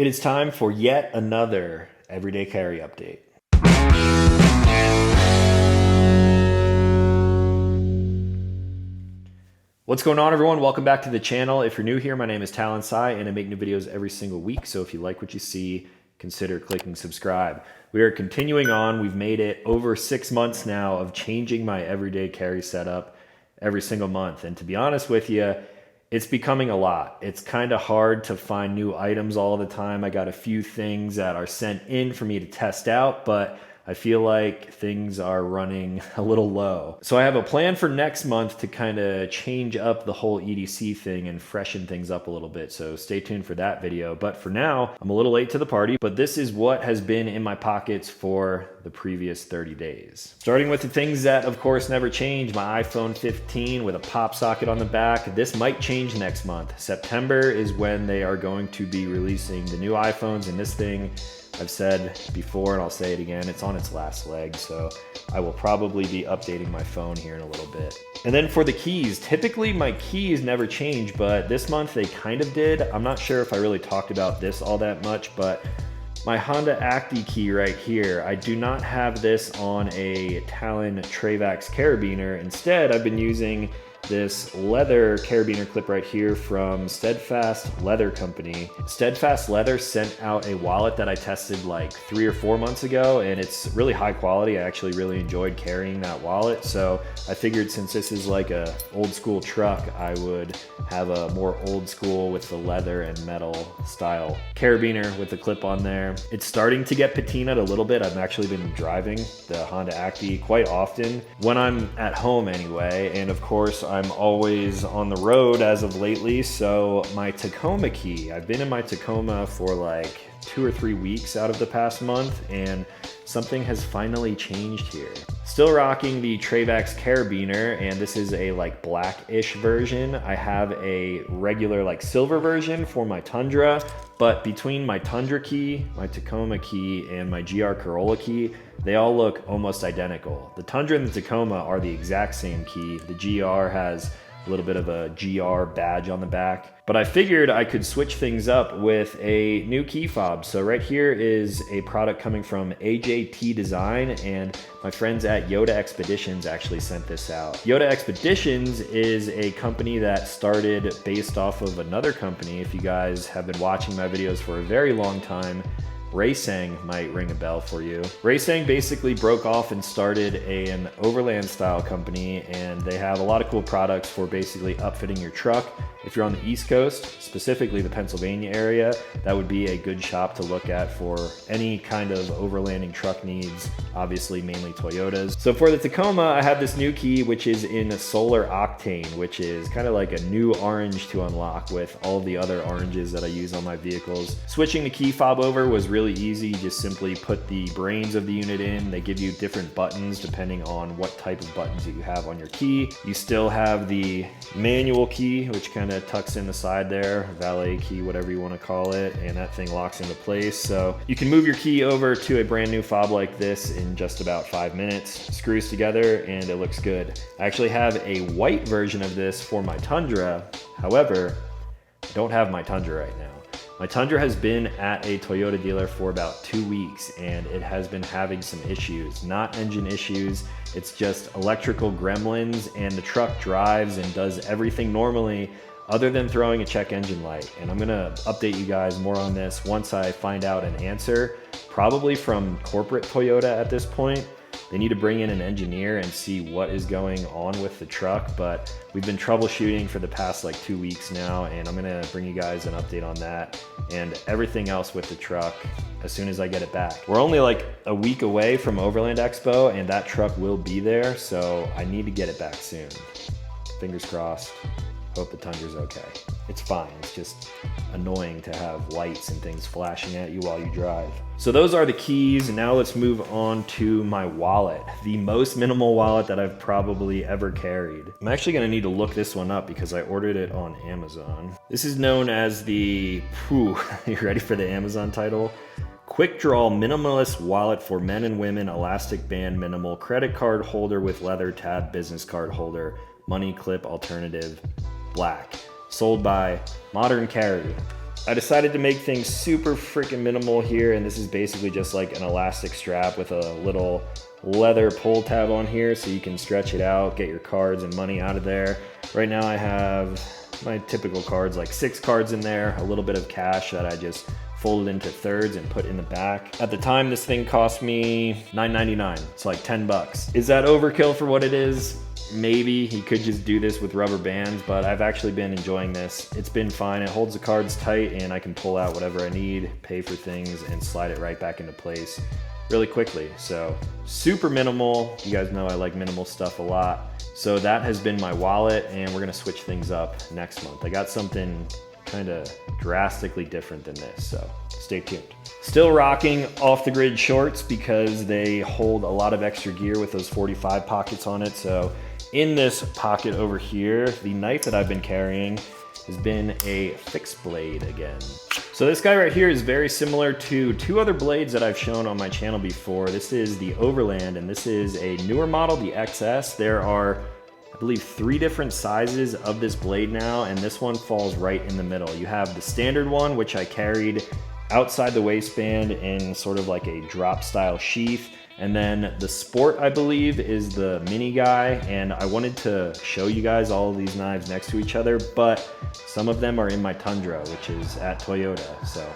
It is time for yet another everyday carry update. What's going on, everyone? Welcome back to the channel. If you're new here, my name is Talon and I make new videos every single week. So if you like what you see, consider clicking subscribe. We are continuing on. We've made it over 6 months now of changing my everyday carry setup every single month. And to be honest with you, it's becoming a lot. It's kind of hard to find new items all the time. I got a few things that are sent in for me to test out, but I feel like things are running a little low. So I have a plan for next month to kind of change up the whole EDC thing and freshen things up a little bit. So stay tuned for that video. But for now, I'm a little late to the party, but this is what has been in my pockets for the previous 30 days. Starting with the things that of course never change, my iPhone 15 with a pop socket on the back. This might change next month. September is when they are going to be releasing the new iPhones, and this thing, I've said before and I'll say it again, it's on its last leg, so I will probably be updating my phone here in a little bit. And then for the keys, typically my keys never change, but this month they kind of did. I'm not sure if I really talked about this all that much, but my Honda Acti key right here, I do not have this on a Talon Travax carabiner. Instead, I've been using this leather carabiner clip right here from Steadfast Leather Company. Steadfast Leather sent out a wallet that I tested like 3 or 4 months ago, and it's really high quality. I actually really enjoyed carrying that wallet, so I figured since this is like a old school truck, I would have a more old school with the leather and metal style carabiner with the clip on there. It's starting to get patinaed a little bit. I've actually been driving the Honda Acti quite often when I'm at home anyway, and of course I'm always on the road as of lately. So my Tacoma key, I've been in my Tacoma for like 2 or 3 weeks out of the past month, and something has finally changed here. Still rocking the Travax carabiner, and this is a like blackish version. I have a regular like silver version for my Tundra, but between my Tundra key, my Tacoma key, and my GR Corolla key, they all look almost identical. The Tundra and the Tacoma are the exact same key. The GR has a little bit of a GR badge on the back, but I figured I could switch things up with a new key fob. So right here is a product coming from AJT Design, and my friends at Yoda Expeditions actually sent this out. Yoda Expeditions is a company that started based off of another company. If you guys have been watching my videos for a very long time, Raysang might ring a bell for you. Raysang basically broke off and started an overland style company, and they have a lot of cool products for basically upfitting your truck. If you're on the East Coast, specifically the Pennsylvania area, that would be a good shop to look at for any kind of overlanding truck needs, obviously mainly Toyotas. So for the Tacoma, I have this new key, which is in Solar Octane, which is kind of like a new orange to unlock with all the other oranges that I use on my vehicles. Switching the key fob over was really easy. You just simply put the brains of the unit in. They give you different buttons depending on what type of buttons that you have on your key. You still have the manual key, which kind of tucks in the side there, valet key, whatever you want to call it, and that thing locks into place. So you can move your key over to a brand new fob like this in just about 5 minutes. Screws together and it looks good. I actually have a white version of this for my Tundra. However, I don't have my Tundra right now. My Tundra has been at a Toyota dealer for about 2 weeks, and it has been having some issues. Not engine issues, it's just electrical gremlins, and the truck drives and does everything normally other than throwing a check engine light. And I'm gonna update you guys more on this once I find out an answer, probably from corporate Toyota at this point. They need to bring in an engineer and see what is going on with the truck, but we've been troubleshooting for the past like 2 weeks now, and I'm gonna bring you guys an update on that and everything else with the truck as soon as I get it back. We're only like a week away from Overland Expo, and that truck will be there, so I need to get it back soon. Fingers crossed. Hope the Tundra's okay. It's fine, it's just annoying to have lights and things flashing at you while you drive. So those are the keys, and now let's move on to my wallet. The most minimal wallet that I've probably ever carried. I'm actually gonna need to look this one up because I ordered it on Amazon. This is known as the, you ready for the Amazon title? Quick Draw Minimalist Wallet for Men and Women, Elastic Band Minimal, Credit Card Holder with Leather Tab, Business Card Holder, Money Clip Alternative, Black. Sold by Modern Carry. I decided to make things super freaking minimal here, and this is basically just like an elastic strap with a little leather pull tab on here so you can stretch it out, get your cards and money out of there. Right now I have my typical cards, like 6 cards in there, a little bit of cash that I just folded into thirds and put in the back. At the time, this thing cost me $9.99. It's like 10 bucks. Is that overkill for what it is? Maybe. He could just do this with rubber bands, but I've actually been enjoying this. It's been fine. It holds the cards tight and I can pull out whatever I need, pay for things, and slide it right back into place really quickly. So super minimal. You guys know I like minimal stuff a lot. So that has been my wallet, and we're gonna switch things up next month. I got something kind of drastically different than this, so stay tuned. Still rocking off the grid shorts because they hold a lot of extra gear with those 45 pockets on it. So in this pocket over here, the knife that I've been carrying has been a fixed blade again. So this guy right here is very similar to 2 other blades that I've shown on my channel before. This is the Overland, and this is a newer model, the XS. There are, I believe, 3 different sizes of this blade now, and this one falls right in the middle. You have the standard one, which I carried outside the waistband in sort of like a drop style sheath. And then the Sport, I believe, is the mini guy. And I wanted to show you guys all of these knives next to each other, but some of them are in my Tundra, which is at Toyota. So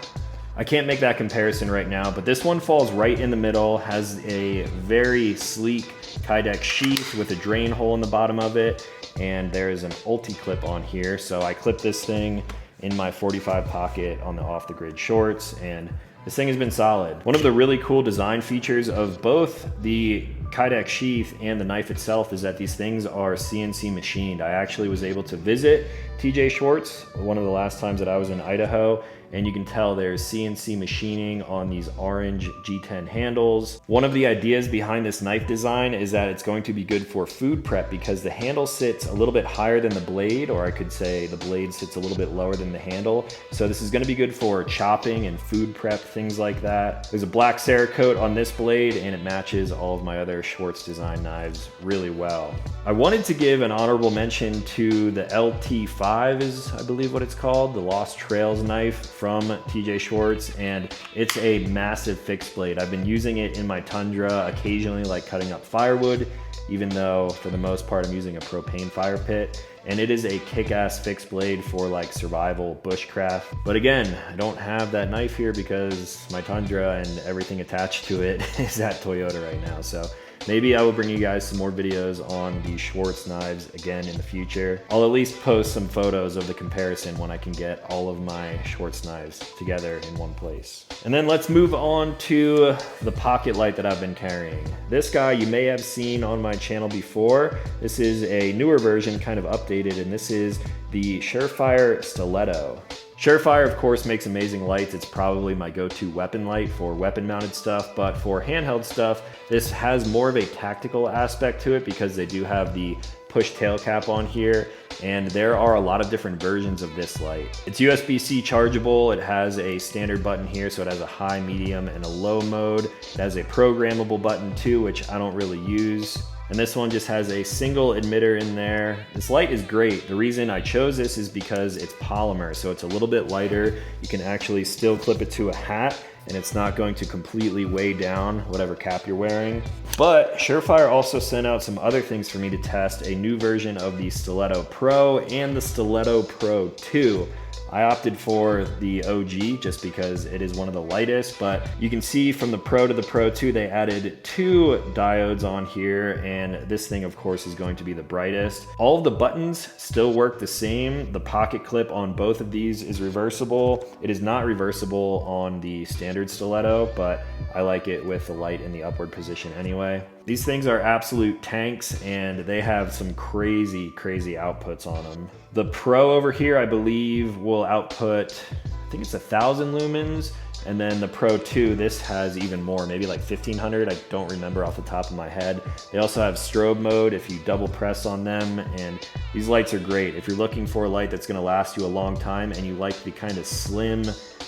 I can't make that comparison right now, but this one falls right in the middle, has a very sleek Kydex sheath with a drain hole in the bottom of it. And there's an ulti clip on here. So I clip this thing in my 45 pocket on the off the grid shorts, and this thing has been solid. One of the really cool design features of both the Kydex sheath and the knife itself is that these things are CNC machined. I actually was able to visit TJ Schwartz one of the last times that I was in Idaho, and you can tell there's CNC machining on these orange G10 handles. One of the ideas behind this knife design is that it's going to be good for food prep because the handle sits a little bit higher than the blade, or I could say the blade sits a little bit lower than the handle. So this is gonna be good for chopping and food prep, things like that. There's a black Cerakote on this blade, and it matches all of my other Schwartz design knives really well. I wanted to give an honorable mention to the LT5 is, I believe, what it's called, the Lost Trails knife from TJ Schwartz, and it's a massive fixed blade. I've been using it in my Tundra occasionally, like cutting up firewood, even though for the most part I'm using a propane fire pit. And it is a kick-ass fixed blade for like survival bushcraft. But again, I don't have that knife here because my Tundra and everything attached to it is at Toyota right now. So maybe I will bring you guys some more videos on the Schwartz knives again in the future. I'll at least post some photos of the comparison when I can get all of my Schwartz knives together in one place. And then let's move on to the pocket light that I've been carrying. This guy you may have seen on my channel before. This is a newer version, kind of updated, and this is the Surefire Stiletto. Surefire, of course, makes amazing lights. It's probably my go-to weapon light for weapon-mounted stuff, but for handheld stuff, this has more of a tactical aspect to it because they do have the push tail cap on here, and there are a lot of different versions of this light. It's USB-C chargeable. It has a standard button here, so it has a high, medium, and a low mode. It has a programmable button too, which I don't really use. And this one just has a single emitter in there. This light is great. The reason I chose this is because it's polymer, so it's a little bit lighter. You can actually still clip it to a hat, and it's not going to completely weigh down whatever cap you're wearing. But Surefire also sent out some other things for me to test, a new version of the Stiletto Pro and the Stiletto Pro 2. I opted for the OG just because it is one of the lightest, but you can see from the Pro to the Pro 2, they added 2 diodes on here, and this thing, of course, is going to be the brightest. All of the buttons still work the same. The pocket clip on both of these is reversible. It is not reversible on the standard Stiletto, but I like it with the light in the upward position anyway. These things are absolute tanks, and they have some crazy, crazy outputs on them. The Pro over here, I believe, will output, I think it's 1,000 lumens, and then the Pro 2, this has even more, maybe like 1,500, I don't remember off the top of my head. They also have strobe mode if you double press on them, and these lights are great. If you're looking for a light that's gonna last you a long time and you like the kind of slim,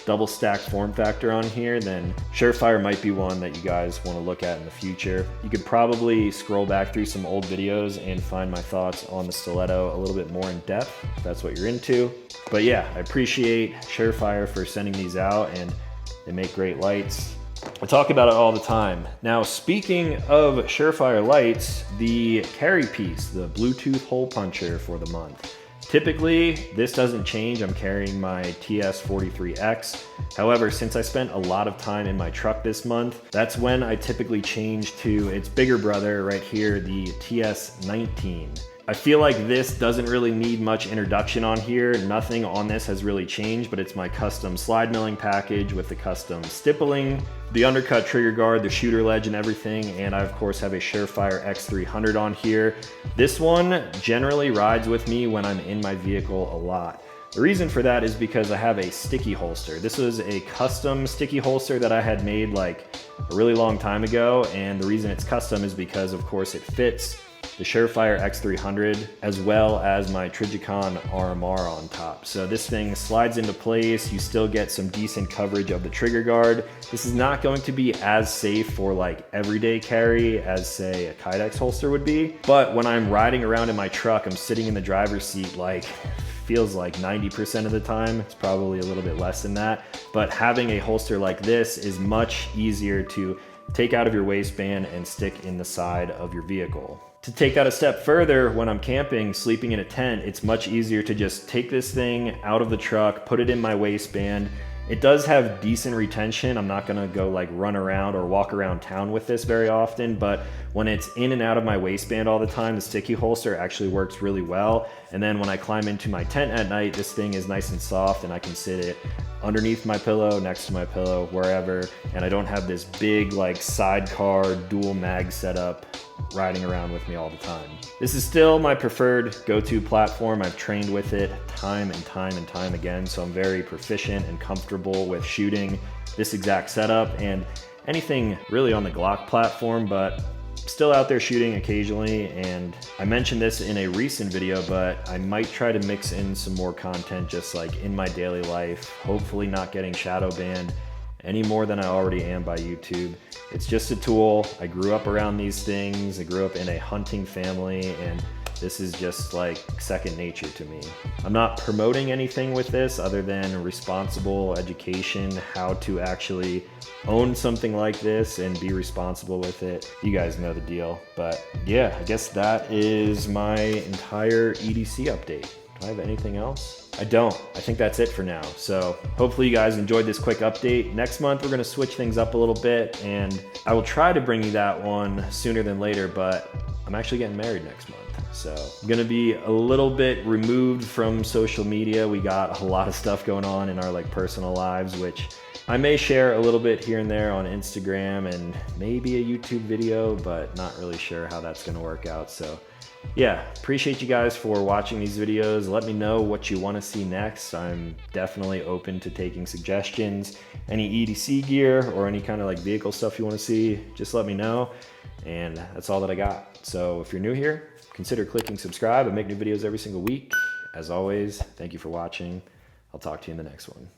double stack form factor on here, then Surefire might be one that you guys want to look at in the future. You could probably scroll back through some old videos and find my thoughts on the stiletto a little bit more in depth, if that's what you're into. But yeah, I appreciate Surefire for sending these out, and they make great lights. I talk about it all the time. Now, speaking of Surefire lights, the carry piece, the Bluetooth hole puncher for the month. Typically, this doesn't change. I'm carrying my TS43X. However, since I spent a lot of time in my truck this month, that's when I typically change to its bigger brother right here, the TS19. I feel like this doesn't really need much introduction on here. Nothing on this has really changed, but it's my custom slide milling package with the custom stippling, the undercut trigger guard, the shooter ledge and everything. And I of course have a Surefire X300 on here. This one generally rides with me when I'm in my vehicle a lot. The reason for that is because I have a sticky holster. This was a custom sticky holster that I had made like a really long time ago. And the reason it's custom is because of course it fits the Surefire X300 as well as my Trijicon RMR on top. So this thing slides into place. You still get some decent coverage of the trigger guard. This is not going to be as safe for like everyday carry as say a Kydex holster would be. But when I'm riding around in my truck, I'm sitting in the driver's seat like feels like 90% of the time. It's probably a little bit less than that. But having a holster like this is much easier to take out of your waistband and stick in the side of your vehicle. To take that a step further, when I'm camping, sleeping in a tent, it's much easier to just take this thing out of the truck, put it in my waistband. It does have decent retention. I'm not gonna go like run around or walk around town with this very often, but when it's in and out of my waistband all the time, the sticky holster actually works really well. And then when I climb into my tent at night, this thing is nice and soft and I can sit it underneath my pillow, next to my pillow, wherever. And I don't have this big like sidecar dual mag setup riding around with me all the time. This is still my preferred go-to platform. I've trained with it time and time again, so I'm very proficient and comfortable with shooting this exact setup and anything really on the Glock platform, but still out there shooting occasionally. And I mentioned this in a recent video, but I might try to mix in some more content just like in my daily life, hopefully not getting shadow banned any more than I already am by YouTube. It's just a tool. I grew up around these things. I grew up in a hunting family, and this is just like second nature to me. I'm not promoting anything with this other than responsible education, how to actually own something like this and be responsible with it. You guys know the deal. But yeah, I guess that is my entire EDC update. Do I have anything else? I don't. I think that's it for now. So hopefully you guys enjoyed this quick update. Next month, we're gonna switch things up a little bit, and I will try to bring you that one sooner than later, but I'm actually getting married next month. So I'm gonna be a little bit removed from social media. We got a lot of stuff going on in our like personal lives, which I may share a little bit here and there on Instagram and maybe a YouTube video, but not really sure how that's gonna work out. So yeah, appreciate you guys for watching these videos. Let me know what you want to see next. I'm definitely open to taking suggestions. Any EDC gear or any kind of like vehicle stuff you want to see, just let me know. And that's all that I got. So if you're new here, consider clicking subscribe. I make new videos every single week. As always, thank you for watching. I'll talk to you in the next one.